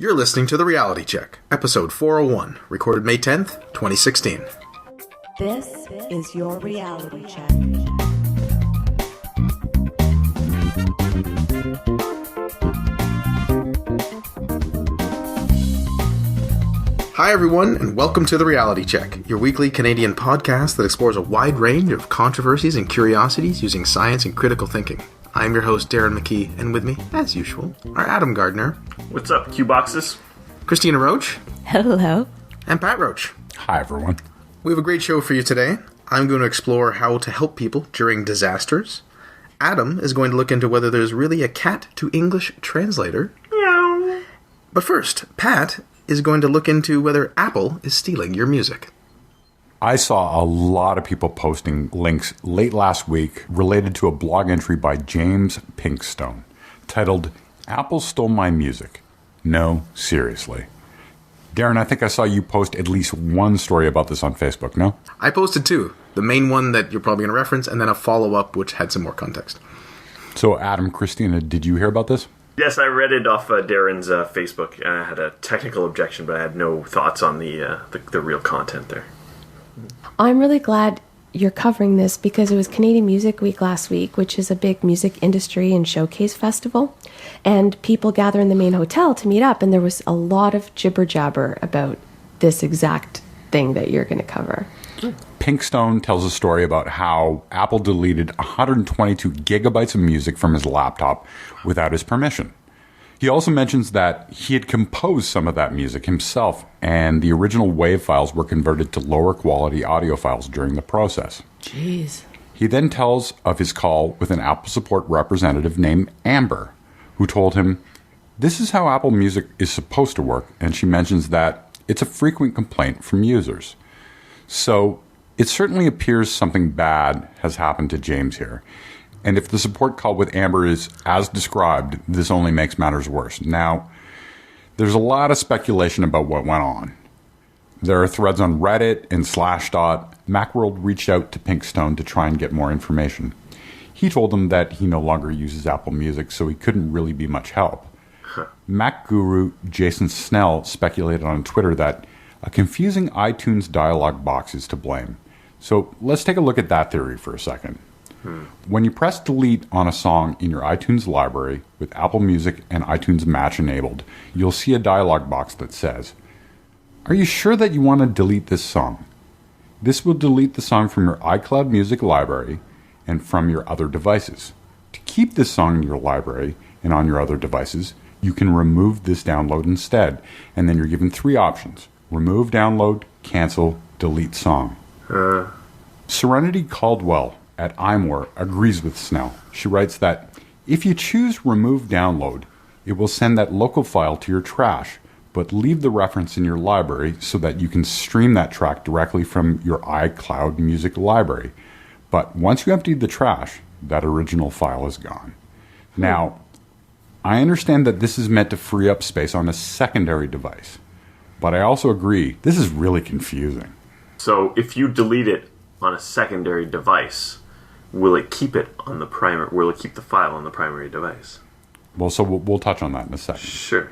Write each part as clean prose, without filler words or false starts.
You're listening to The Reality Check, episode 401, recorded May 10th, 2016. This is your reality check. Hi everyone, and welcome to The Reality Check, your weekly Canadian podcast that explores a wide range of controversies and curiosities using science and critical thinking. I'm your host, Darren McKee, and with me, as usual, are Adam Gardner. What's up, Q-Boxes? Christina Roach. Hello. And Pat Roach. Hi, everyone. We have a great show for you today. I'm going to explore how to help people during disasters. Adam is going to look into whether there's really a cat to English translator. Meow. But first, Pat is going to look into whether Apple is stealing your music. I saw a lot of people posting links late last week related to a blog entry by James Pinkstone titled, "Apple Stole My Music." No, seriously. Darren, I think I saw you post at least one story about this on Facebook, no? I posted two. The main one that you're probably going to reference, and then a follow-up which had some more context. So, Adam, Christina, did you hear about this? Yes, I read it off Darren's Facebook. I had a technical objection, but I had no thoughts on the real content there. I'm really glad you're covering this because it was Canadian Music Week last week, which is a big music industry and showcase festival. And people gather in the main hotel to meet up, and there was a lot of jibber-jabber about this exact thing that you're going to cover. Pinkstone tells a story about how Apple deleted 122 gigabytes of music from his laptop without his permission. He also mentions that he had composed some of that music himself, and the original WAV files were converted to lower quality audio files during the process. Jeez. He then tells of his call with an Apple support representative named Amber, who told him, "This is how Apple Music is supposed to work," and she mentions that it's a frequent complaint from users. So it certainly appears something bad has happened to James here. And if the support call with Amber is as described, this only makes matters worse. Now, there's a lot of speculation about what went on. There are threads on Reddit and Slashdot. Macworld reached out to Pinkstone to try and get more information. He told them that he no longer uses Apple Music, so he couldn't really be much help. Mac guru Jason Snell speculated on Twitter that a confusing iTunes dialog box is to blame. So let's take a look at that theory for a second. When you press delete on a song in your iTunes library with Apple Music and iTunes Match enabled, you'll see a dialog box that says, "Are you sure that you want to delete this song? This will delete the song from your iCloud Music library and from your other devices. To keep this song in your library and on your other devices, you can remove this download instead." And then you're given three options: remove download, cancel, delete song. Serenity Caldwell at iMore agrees with Snell. She writes that if you choose remove download, it will send that local file to your trash, but leave the reference in your library so that you can stream that track directly from your iCloud Music library. But once you empty the trash, that original file is gone. Now, I understand that this is meant to free up space on a secondary device, but I also agree this is really confusing. So if you delete it on a secondary device, will it keep it on the primary? Will it keep the file on the primary device? Well, so we'll touch on that in a second. Sure.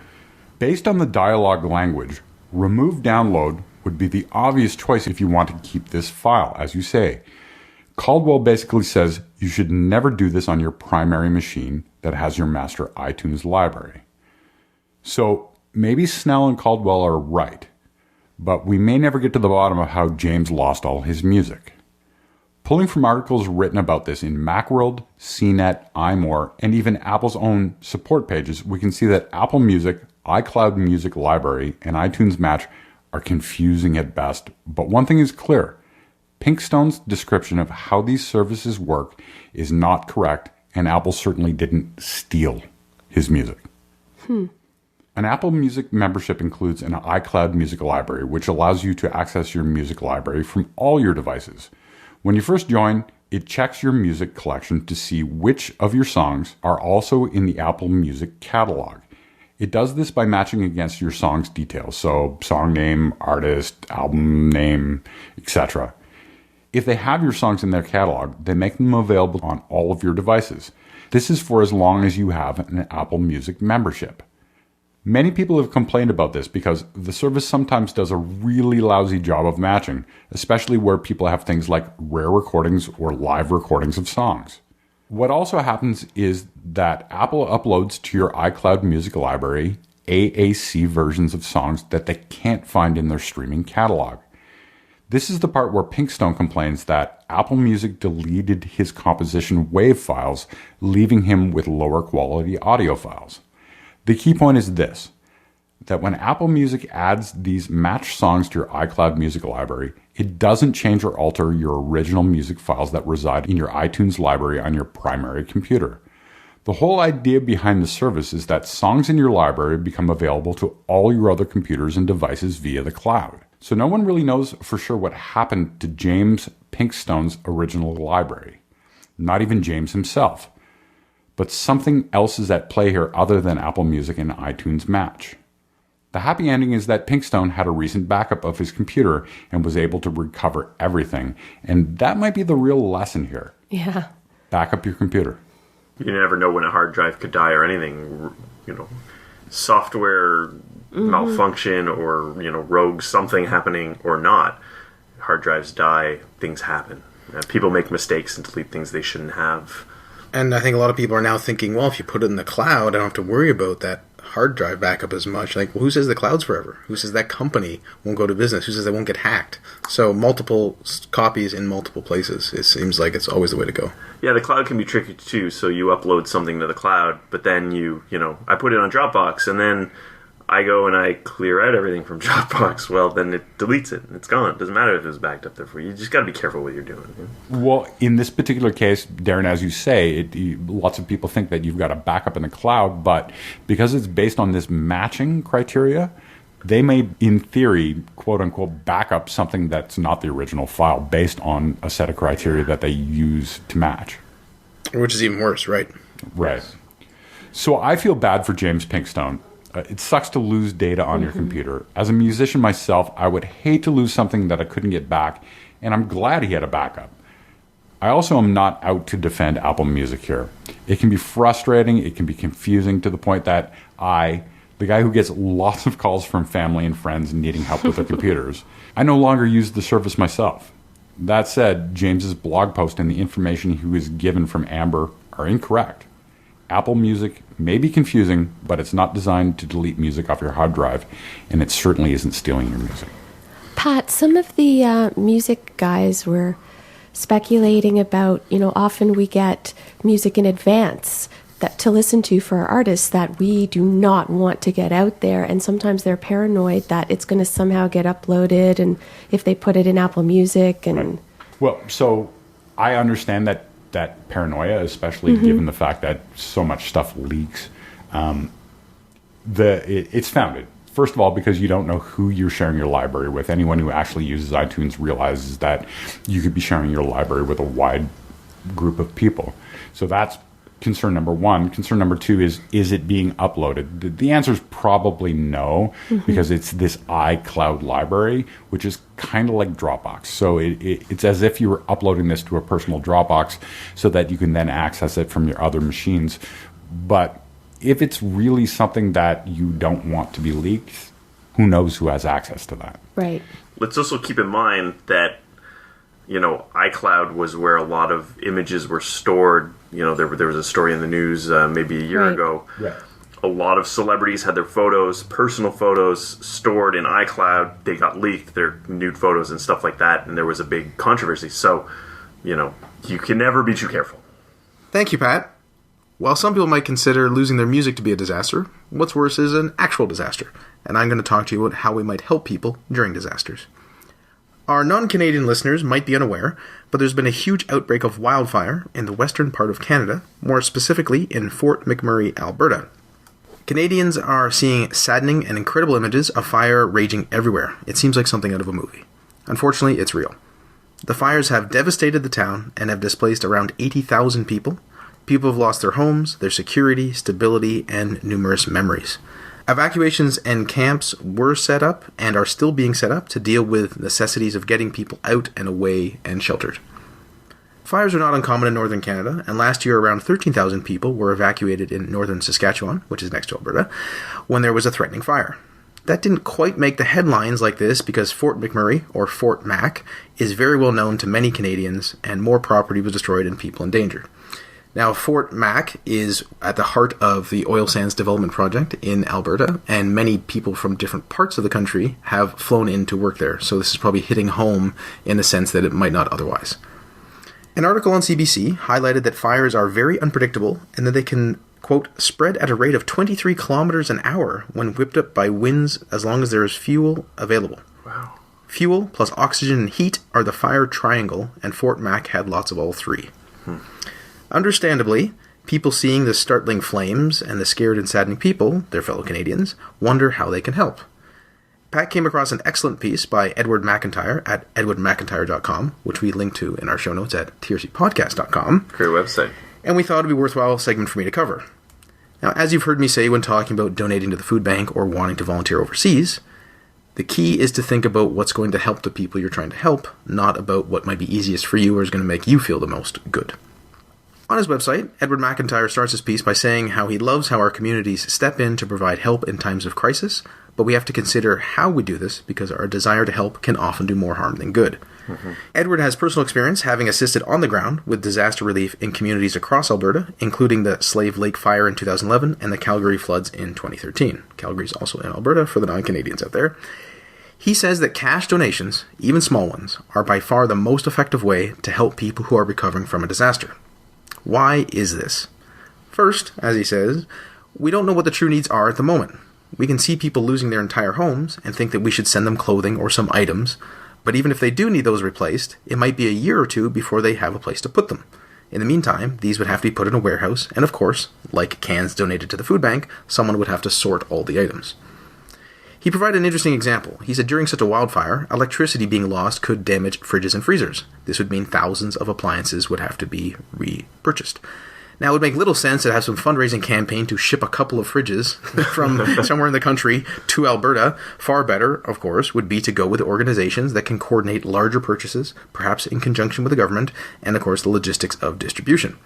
Based on the dialogue language, remove download would be the obvious choice if you want to keep this file, as you say. Caldwell basically says you should never do this on your primary machine that has your master iTunes library. So maybe Snell and Caldwell are right, but we may never get to the bottom of how James lost all his music. Pulling from articles written about this in Macworld, CNET, iMore, and even Apple's own support pages, we can see that Apple Music, iCloud Music Library, and iTunes Match are confusing at best. But one thing is clear: Pinkstone's description of how these services work is not correct, and Apple certainly didn't steal his music. An Apple Music membership includes an iCloud Music Library, which allows you to access your music library from all your devices. When you first join, it checks your music collection to see which of your songs are also in the Apple Music catalog. It does this by matching against your song's details, so song name, artist, album name, etc. If they have your songs in their catalog, they make them available on all of your devices. This is for as long as you have an Apple Music membership. Many people have complained about this because the service sometimes does a really lousy job of matching, especially where people have things like rare recordings or live recordings of songs. What also happens is that Apple uploads to your iCloud music library AAC versions of songs that they can't find in their streaming catalog. This is the part where Pinkstone complains that Apple Music deleted his composition WAV files, leaving him with lower quality audio files. The key point is this, that when Apple Music adds these matched songs to your iCloud music library, it doesn't change or alter your original music files that reside in your iTunes library on your primary computer. The whole idea behind the service is that songs in your library become available to all your other computers and devices via the cloud. So no one really knows for sure what happened to James Pinkstone's original library. Not even James himself. But something else is at play here other than Apple Music and iTunes Match. The happy ending is that Pinkstone had a recent backup of his computer and was able to recover everything. And that might be the real lesson here. Yeah. Back up your computer. You never know when a hard drive could die or anything, software malfunction or, rogue something happening or not. Hard drives die, things happen. People make mistakes and delete things they shouldn't have. And I think a lot of people are now thinking, well, if you put it in the cloud, I don't have to worry about that hard drive backup as much. Like, well, who says the cloud's forever? Who says that company won't go to business? Who says they won't get hacked? So multiple copies in multiple places, it seems like it's always the way to go. Yeah, the cloud can be tricky too. So you upload something to the cloud, but then I put it on Dropbox, and then I go and I clear out everything from Dropbox. Well, then it deletes it, and it's gone. It doesn't matter if it was backed up there for you. You just got to be careful what you're doing. Well, in this particular case, Darren, as you say, lots of people think that you've got a backup in the cloud, but because it's based on this matching criteria, they may, in theory, quote-unquote, back up something that's not the original file based on a set of criteria that they use to match. Which is even worse, right? Right. So I feel bad for James Pinkstone. It sucks to lose data on your computer. As a musician myself, I would hate to lose something that I couldn't get back, and I'm glad he had a backup. I also am not out to defend Apple Music here. It can be frustrating, it can be confusing to the point that the guy who gets lots of calls from family and friends needing help with their computers, I no longer use the service myself. That said, James's blog post and the information he was given from Amber are incorrect. Apple Music may be confusing, but it's not designed to delete music off your hard drive, and it certainly isn't stealing your music. Pat, some of the music guys were speculating about, often we get music in advance to listen to for our artists that we do not want to get out there, and sometimes they're paranoid that it's going to somehow get uploaded, and if they put it in Apple Music and... Right. Well, so I understand that paranoia, especially given the fact that so much stuff leaks. It's founded. First of all, because you don't know who you're sharing your library with. Anyone who actually uses iTunes realizes that you could be sharing your library with a wide group of people. So that's concern number one. Concern number two is it being uploaded? The answer is probably no, because it's this iCloud library, which is kind of like Dropbox. So it's as if you were uploading this to a personal Dropbox so that you can then access it from your other machines. But if it's really something that you don't want to be leaked, who knows who has access to that? Right. Let's also keep in mind that iCloud was where a lot of images were stored. There was a story in the news maybe a year ago. Right. A lot of celebrities had their photos, personal photos, stored in iCloud. They got leaked, their nude photos and stuff like that, and there was a big controversy. So, you can never be too careful. Thank you, Pat. While some people might consider losing their music to be a disaster, what's worse is an actual disaster. And I'm going to talk to you about how we might help people during disasters. Our non-Canadian listeners might be unaware, but there's been a huge outbreak of wildfire in the western part of Canada, more specifically in Fort McMurray, Alberta. Canadians are seeing saddening and incredible images of fire raging everywhere. It seems like something out of a movie. Unfortunately, it's real. The fires have devastated the town and have displaced around 80,000 people. People have lost their homes, their security, stability, and numerous memories. Evacuations and camps were set up and are still being set up to deal with necessities of getting people out and away and sheltered. Fires are not uncommon in northern Canada, and last year around 13,000 people were evacuated in northern Saskatchewan, which is next to Alberta, when there was a threatening fire. That didn't quite make the headlines like this because Fort McMurray, or Fort Mac, is very well known to many Canadians, and more property was destroyed and people endangered. Now, Fort Mac is at the heart of the oil sands development project in Alberta, and many people from different parts of the country have flown in to work there, so this is probably hitting home in the sense that it might not otherwise. An article on CBC highlighted that fires are very unpredictable and that they can, quote, spread at a rate of 23 kilometers an hour when whipped up by winds as long as there is fuel available. Wow. Fuel plus oxygen and heat are the fire triangle, and Fort Mac had lots of all three. Understandably, people seeing the startling flames and the scared and saddened people, their fellow Canadians, wonder how they can help. Pat came across an excellent piece by Edward McIntyre at edwardmcintyre.com, which we link to in our show notes at trcpodcast.com. Great website. And we thought it would be a worthwhile segment for me to cover. Now, as you've heard me say when talking about donating to the food bank or wanting to volunteer overseas, the key is to think about what's going to help the people you're trying to help, not about what might be easiest for you or is going to make you feel the most good. On his website, Edward McIntyre starts his piece by saying how he loves how our communities step in to provide help in times of crisis, but we have to consider how we do this because our desire to help can often do more harm than good. Edward has personal experience having assisted on the ground with disaster relief in communities across Alberta, including the Slave Lake Fire in 2011 and the Calgary floods in 2013. Calgary is also in Alberta for the non-Canadians out there. He says that cash donations, even small ones, are by far the most effective way to help people who are recovering from a disaster. Why is this? First, as he says, we don't know what the true needs are at the moment. We can see people losing their entire homes and think that we should send them clothing or some items, but even if they do need those replaced, it might be a year or two before they have a place to put them. In the meantime, these would have to be put in a warehouse, and of course, like cans donated to the food bank, someone would have to sort all the items. He provided an interesting example. He said during such a wildfire, electricity being lost could damage fridges and freezers. This would mean thousands of appliances would have to be repurchased. Now, it would make little sense to have some fundraising campaign to ship a couple of fridges from somewhere in the country to Alberta. Far better, of course, would be to go with organizations that can coordinate larger purchases, perhaps in conjunction with the government, and of course the logistics of distribution.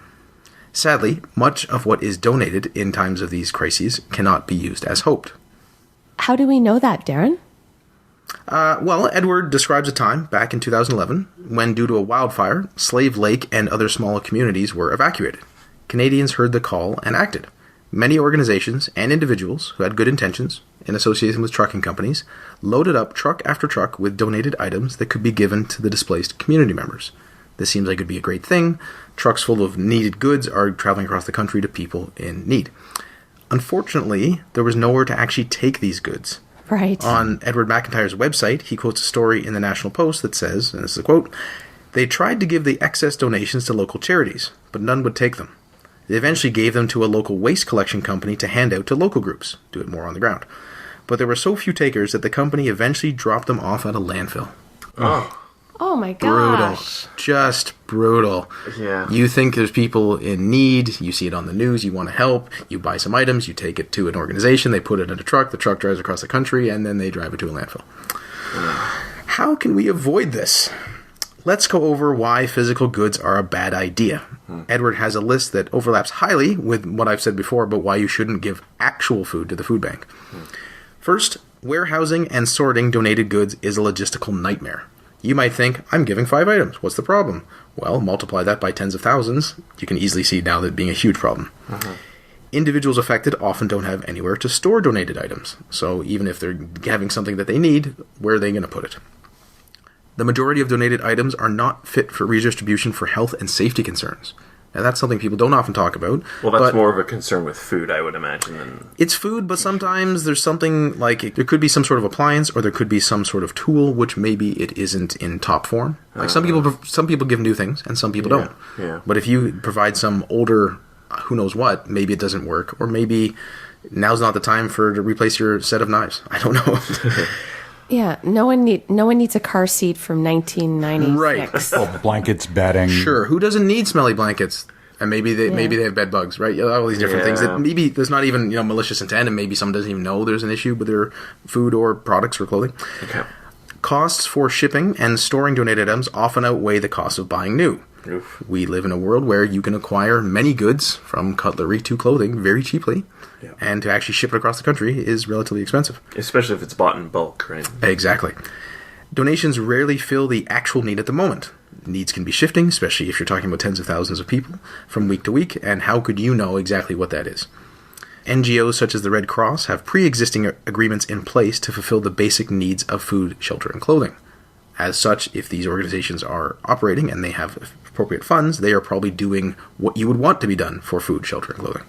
Sadly, much of what is donated in times of these crises cannot be used as hoped. How do we know that, Darren? Well, Edward describes a time back in 2011 when, due to a wildfire, Slave Lake and other smaller communities were evacuated. Canadians heard the call and acted. Many organizations and individuals who had good intentions, in association with trucking companies, loaded up truck after truck with donated items that could be given to the displaced community members. This seems like it would be a great thing. Trucks full of needed goods are traveling across the country to people in need. Unfortunately, there was nowhere to actually take these goods. Right. On Edward McIntyre's website, he quotes a story in the National Post that says, and this is a quote, "They tried to give the excess donations to local charities, but none would take them. They eventually gave them to a local waste collection company to hand out to local groups, do it more on the ground. But there were so few takers that the company eventually dropped them off at a landfill." Oh my Brutal. gosh. Just brutal. Yeah. You think there's people in need, you see it on the news, you want to help, you buy some items, you take it to an organization, they put it in a truck, the truck drives across the country, and then they drive it to a landfill. How can we avoid this? Let's go over why physical goods are a bad idea. Edward has a list that overlaps highly with what I've said before about why you shouldn't give actual food to the food bank. First, warehousing and sorting donated goods is a logistical nightmare. You might think, I'm giving 5 items. What's the problem? Well, multiply that by tens of thousands. You can easily see now that being a huge problem. Individuals affected often don't have anywhere to store donated items. So even if they're having something that they need, where are they going to put it? The majority of donated items are not fit for redistribution for health and safety concerns. Now, that's something people don't often talk about. Well, that's more of a concern with food, I would imagine. Than it's food, but sometimes there's something like there could be some sort of appliance or there could be some sort of tool which maybe it isn't in top form. Like some people give new things and some people don't. Yeah. But if you provide some older, who knows what, maybe it doesn't work, or maybe now's not the time to replace your set of knives. I don't know. Yeah, no one needs a car seat from 1996. Right. Oh, blankets, bedding. Sure, who doesn't need smelly blankets? And maybe they have bed bugs, right? All these different things that maybe there's not even malicious intent, and maybe someone doesn't even know there's an issue with their food or products or clothing. Okay. Costs for shipping and storing donated items often outweigh the cost of buying new. Oof. We live in a world where you can acquire many goods, from cutlery to clothing, very cheaply. Yeah. And to actually ship it across the country is relatively expensive. Especially if it's bought in bulk, right? Exactly. Donations rarely fill the actual need at the moment. Needs can be shifting, especially if you're talking about tens of thousands of people from week to week, and how could you know exactly what that is? NGOs such as the Red Cross have pre-existing agreements in place to fulfill the basic needs of food, shelter, and clothing. As such, if these organizations are operating and they have appropriate funds, they are probably doing what you would want to be done for food, shelter, and clothing.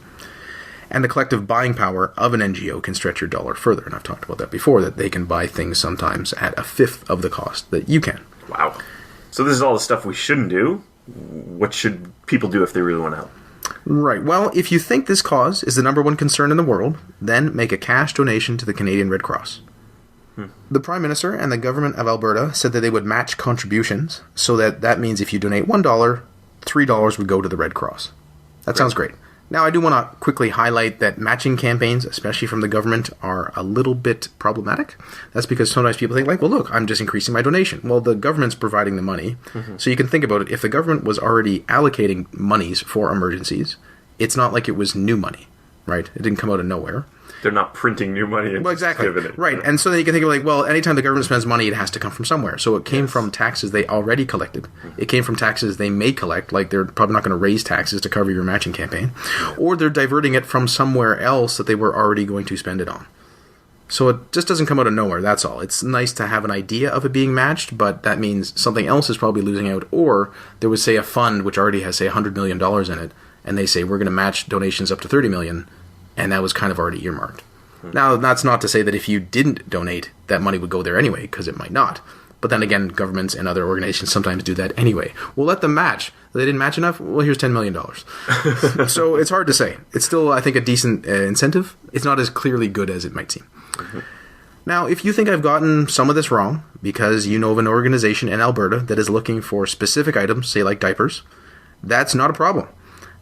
And the collective buying power of an NGO can stretch your dollar further, and I've talked about that before, that they can buy things sometimes at a fifth of the cost that you can. Wow. So this is all the stuff we shouldn't do. What should people do if they really want to help? Right. Well, if you think this cause is the number one concern in the world, then make a cash donation to the Canadian Red Cross. The Prime Minister and the government of Alberta said that they would match contributions, so that means if you donate $1, $3 would go to the Red Cross. That sounds great. Now, I do want to quickly highlight that matching campaigns, especially from the government, are a little bit problematic. That's because sometimes people think, like, well, look, I'm just increasing my donation. Well, the government's providing the money. So you can think about it. If the government was already allocating monies for emergencies, it's not like it was new money, right? It didn't come out of nowhere. They're not printing new money and Well, exactly. giving it. Right. And so then you can think of like, well, anytime the government spends money, it has to come from somewhere. So it came from taxes they already collected. It came from taxes they may collect, like they're probably not going to raise taxes to cover your matching campaign. Or they're diverting it from somewhere else that they were already going to spend it on. So it just doesn't come out of nowhere, that's all. It's nice to have an idea of it being matched, but that means something else is probably losing out. Or there was, say, a fund which already has, say, $100 million in it, and they say, we're going to match donations up to $30 million, and that was kind of already earmarked. Now, that's not to say that if you didn't donate, that money would go there anyway, because it might not. But then again, governments and other organizations sometimes do that anyway. We'll let them match. They didn't match enough? Well, here's $10 million. So it's hard to say. It's still, I think, a decent incentive. It's not as clearly good as it might seem. Now, if you think I've gotten some of this wrong, because you know of an organization in Alberta that is looking for specific items, say like diapers, that's not a problem.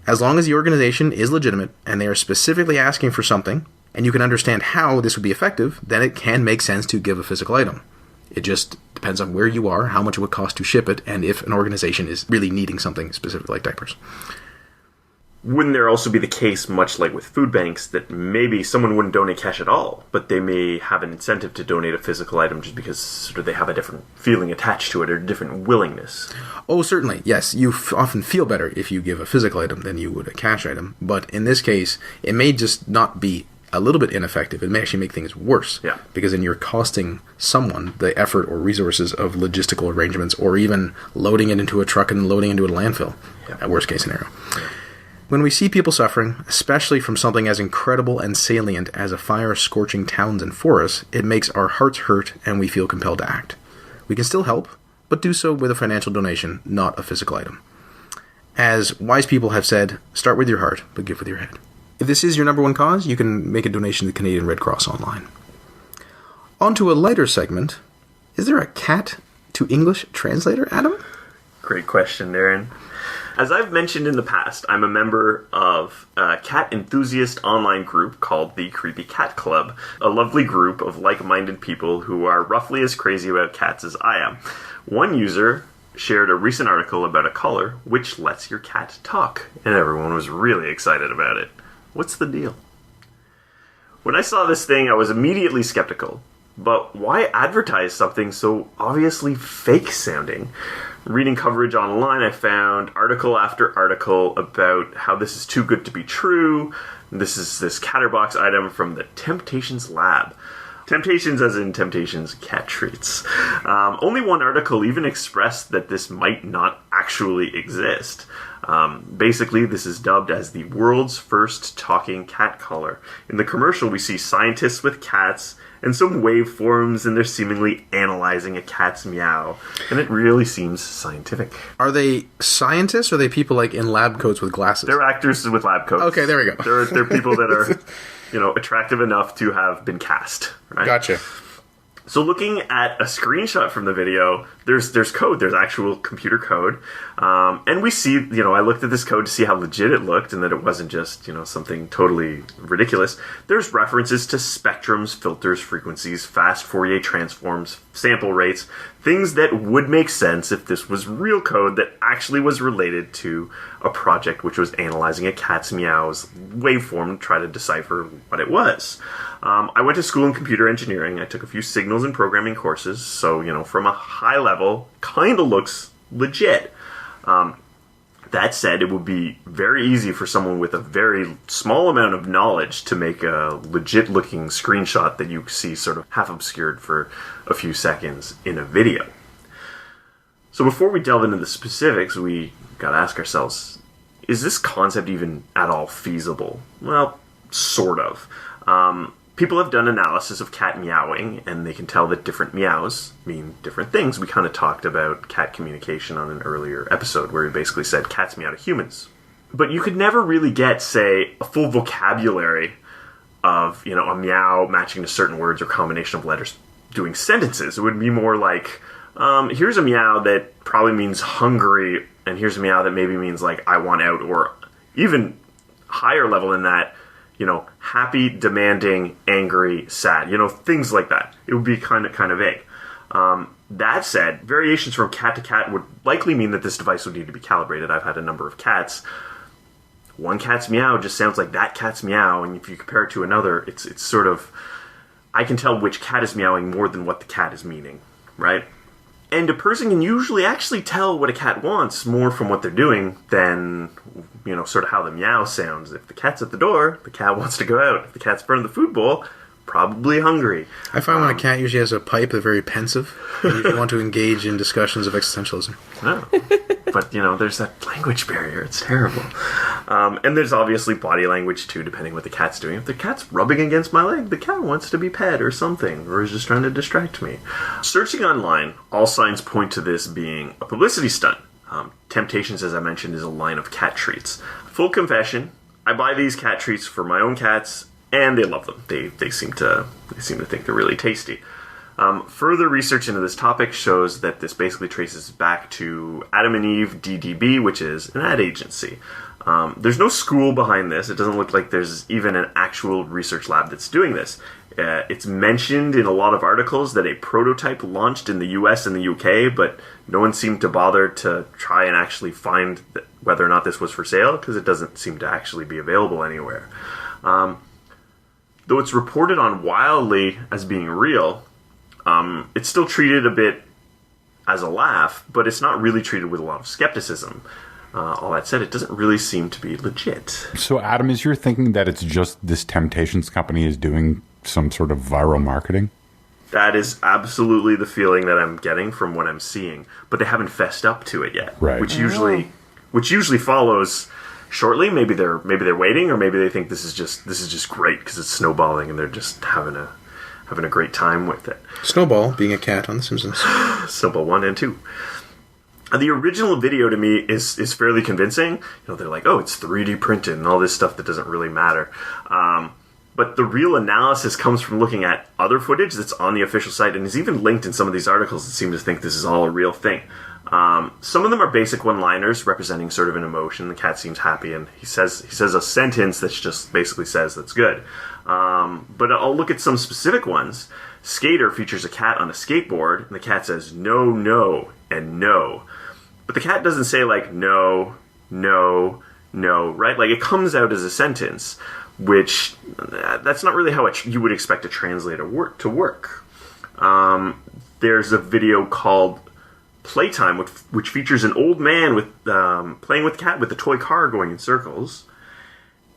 As long as the organization is legitimate and they are specifically asking for something, and you can understand how this would be effective, then it can make sense to give a physical item. It just depends on where you are, how much it would cost to ship it, and if an organization is really needing something specific like diapers. Wouldn't there also be the case, much like with food banks, that maybe someone wouldn't donate cash at all, but they may have an incentive to donate a physical item just because sort of they have a different feeling attached to it or a different willingness? Oh, certainly, yes. You often feel better if you give a physical item than you would a cash item, but in this case, it may just not be a little bit ineffective. It may actually make things worse. Yeah. Because then you're costing someone the effort or resources of logistical arrangements, or even loading it into a truck and loading it into a landfill, at worst case scenario. Yeah. When we see people suffering, especially from something as incredible and salient as a fire scorching towns and forests, it makes our hearts hurt and we feel compelled to act. We can still help, but do so with a financial donation, not a physical item. As wise people have said, start with your heart, but give with your head. If this is your number one cause, you can make a donation to the Canadian Red Cross online. On to a lighter segment. Is there a cat to English translator, Adam? Great question, Darren. As I've mentioned in the past, I'm a member of a cat enthusiast online group called the Creepy Cat Club, a lovely group of like-minded people who are roughly as crazy about cats as I am. One user shared a recent article about a collar which lets your cat talk, and everyone was really excited about it. What's the deal? When I saw this thing, I was immediately skeptical. But why advertise something so obviously fake-sounding? Reading coverage online, I found article after article about how this is too good to be true. This is this Catterbox item from the Temptations Lab. Temptations as in Temptations cat treats. Only one article even expressed that this might not actually exist. Basically, this is dubbed as the world's first talking cat collar. In the commercial, we see scientists with cats and some waveforms, and they're seemingly analyzing a cat's meow. And it really seems scientific. Are they scientists, or are they people like in lab coats with glasses? They're actors with lab coats. Okay, there we go. They're people that are, attractive enough to have been cast. Right? Gotcha. So looking at a screenshot from the video, there's code. There's actual computer code. And we see, I looked at this code to see how legit it looked and that it wasn't just, something totally ridiculous. There's references to spectrums, filters, frequencies, fast Fourier transforms, sample rates, things that would make sense if this was real code that actually was related to a project which was analyzing a cat's meows waveform to try to decipher what it was. I went to school in computer engineering. I took a few signals and programming courses, so, from a high level, kind of looks legit. That said, it would be very easy for someone with a very small amount of knowledge to make a legit-looking screenshot that you see sort of half obscured for a few seconds in a video. So before we delve into the specifics, we gotta ask ourselves, is this concept even at all feasible? Well, sort of. People have done analysis of cat meowing, and they can tell that different meows mean different things. We kind of talked about cat communication on an earlier episode where we basically said cats meow to humans. But you could never really get, say, a full vocabulary of, a meow matching to certain words or combination of letters doing sentences. It would be more like, here's a meow that probably means hungry, and here's a meow that maybe means like I want out, or even higher level than that, happy, demanding, angry, sad, things like that. It would be kind of vague. That said, variations from cat to cat would likely mean that this device would need to be calibrated. I've had a number of cats. One cat's meow just sounds like that cat's meow, and if you compare it to another, it's sort of, I can tell which cat is meowing more than what the cat is meaning, right? And a person can usually actually tell what a cat wants more from what they're doing than, sort of how the meow sounds. If the cat's at the door, the cat wants to go out. If the cat's in front of the food bowl, probably hungry. I find when a cat usually has a pipe, they're very pensive. They usually want to engage in discussions of existentialism. No. But, there's that language barrier. It's terrible. And there's obviously body language, too, depending what the cat's doing. If the cat's rubbing against my leg, the cat wants to be pet or something, or is just trying to distract me. Searching online, all signs point to this being a publicity stunt. Temptations, as I mentioned, is a line of cat treats. Full confession, I buy these cat treats for my own cats, and they love them. They seem to think they're really tasty. Further research into this topic shows that this basically traces back to Adam and Eve DDB, which is an ad agency. There's no school behind this. It doesn't look like there's even an actual research lab that's doing this. It's mentioned in a lot of articles that a prototype launched in the US and the UK, but no one seemed to bother to try and actually find whether or not this was for sale, because it doesn't seem to actually be available anywhere. Though it's reported on wildly as being real, it's still treated a bit as a laugh, but it's not really treated with a lot of skepticism. All that said, it doesn't really seem to be legit. So, Adam, is your thinking that it's just this Temptations company is doing some sort of viral marketing? That is absolutely the feeling that I'm getting from what I'm seeing, but they haven't fessed up to it yet. Right. Which usually follows shortly. Maybe they're waiting, or maybe they think this is just great because it's snowballing and they're just having a great time with it. Snowball being a cat on The Simpsons. Snowball 1 and 2. The original video to me is fairly convincing. They're like, oh, it's 3D printed and all this stuff that doesn't really matter. But the real analysis comes from looking at other footage that's on the official site and is even linked in some of these articles that seem to think this is all a real thing. Some of them are basic one-liners representing sort of an emotion. The cat seems happy, and he says a sentence that just basically says that's good. But I'll look at some specific ones. Skater features a cat on a skateboard, and the cat says no, no, and no. But the cat doesn't say like no, no, no, right? Like it comes out as a sentence, which that's not really how you would expect a translator to work. There's a video called Playtime, which features an old man with playing with the cat with a toy car going in circles,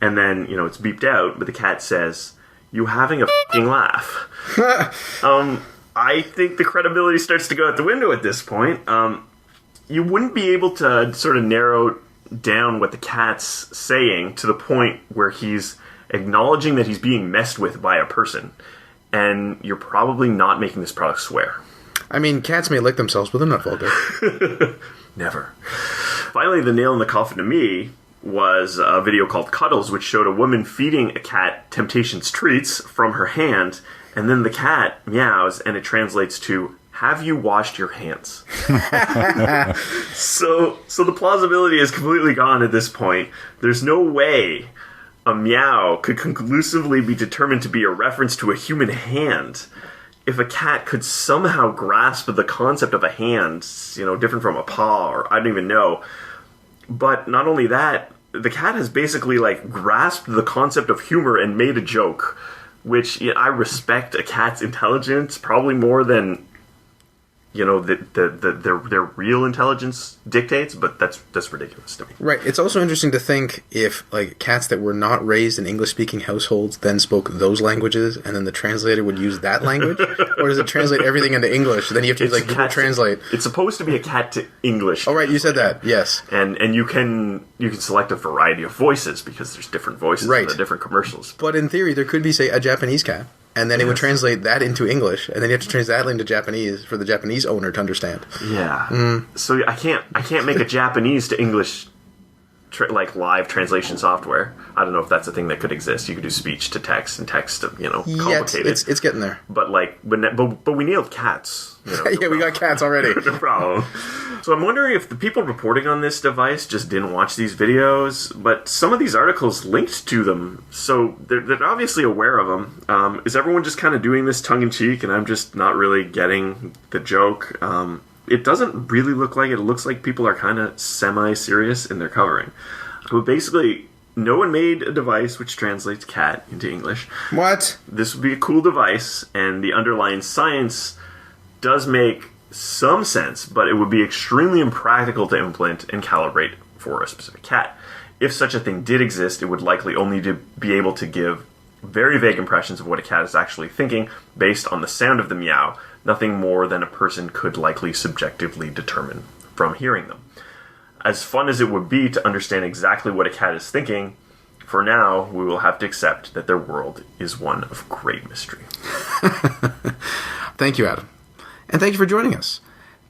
and then it's beeped out, but the cat says, "You having a f***ing laugh?" I think the credibility starts to go out the window at this point. You wouldn't be able to sort of narrow down what the cat's saying to the point where he's acknowledging that he's being messed with by a person, and you're probably not making this product swear. I mean, cats may lick themselves, but they're not vulgar. Never. Finally, the nail in the coffin to me was a video called Cuddles, which showed a woman feeding a cat Temptations treats from her hand, And then the cat meows, and it translates to, "Have you washed your hands?" So the plausibility is completely gone at this point. There's no way a meow could conclusively be determined to be a reference to a human hand. If a cat could somehow grasp the concept of a hand, different from a paw, or I don't even know. But not only that, the cat has basically, grasped the concept of humor and made a joke, which I respect a cat's intelligence probably more than their real intelligence dictates, but that's ridiculous to me. Right. It's also interesting to think if cats that were not raised in English-speaking households then spoke those languages, and then the translator would use that language, or does it translate everything into English? Then you have to use Google Translate. It's supposed to be a cat to English. Oh, right. You said that. Yes. And you can select a variety of voices because there's different voices in the different commercials. But in theory, there could be, say, a Japanese cat. And then it would translate that into English, and then you have to translate that into Japanese for the Japanese owner to understand. Yeah. So I can't make a Japanese to English live translation software. I don't know if that's a thing that could exist. You could do speech to text and text to complicated. Yeah, it's getting there. But we nailed cats. Yeah, we got cats already. No problem. So I'm wondering if the people reporting on this device just didn't watch these videos, but some of these articles linked to them, so they're obviously aware of them. Is everyone just kind of doing this tongue-in-cheek, and I'm just not really getting the joke? It doesn't really look like it. It looks like people are kind of semi-serious in their covering. But basically, no one made a device which translates cat into English. What? This would be a cool device, and the underlying science does make some sense, but it would be extremely impractical to implement and calibrate for a specific cat. If such a thing did exist, it would likely only to be able to give very vague impressions of what a cat is actually thinking based on the sound of the meow, nothing more than a person could likely subjectively determine from hearing them. As fun as it would be to understand exactly what a cat is thinking, for now, we will have to accept that their world is one of great mystery. Thank you, Adam. And thank you for joining us.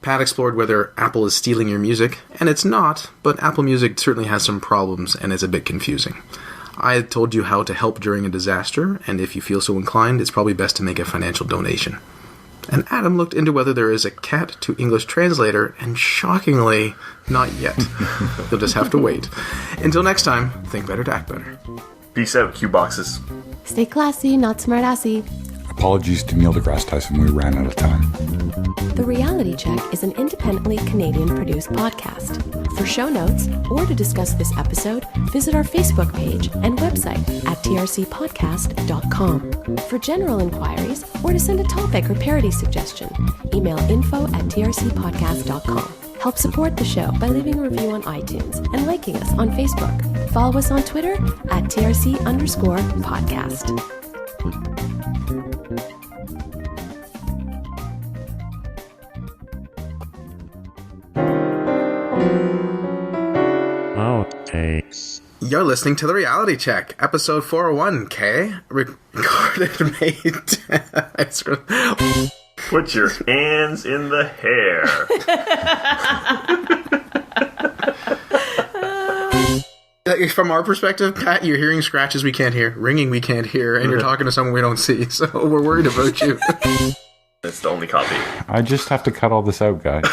Pat explored whether Apple is stealing your music, and it's not, but Apple Music certainly has some problems and is a bit confusing. I told you how to help during a disaster, and if you feel so inclined, it's probably best to make a financial donation. And Adam looked into whether there is a cat to English translator, and shockingly, not yet. You'll just have to wait. Until next time, think better to act better. Peace out, Q-boxes. Stay classy, not smartassy. Apologies to Neil deGrasse Tyson, we ran out of time. The Reality Check is an independently Canadian-produced podcast. For show notes or to discuss this episode, visit our Facebook page and website at trcpodcast.com. For general inquiries or to send a topic or parody suggestion, email info@trcpodcast.com. Help support the show by leaving a review on iTunes and liking us on Facebook. Follow us on Twitter at @TRC_podcast. Outtakes. You're listening to The Reality Check, episode 401, K. Recorded May 10th. Put your hands in the hair. From our perspective, Pat, you're hearing scratches we can't hear, ringing we can't hear, and you're talking to someone we don't see, so we're worried about you. That's the only copy. I just have to cut all this out, guys.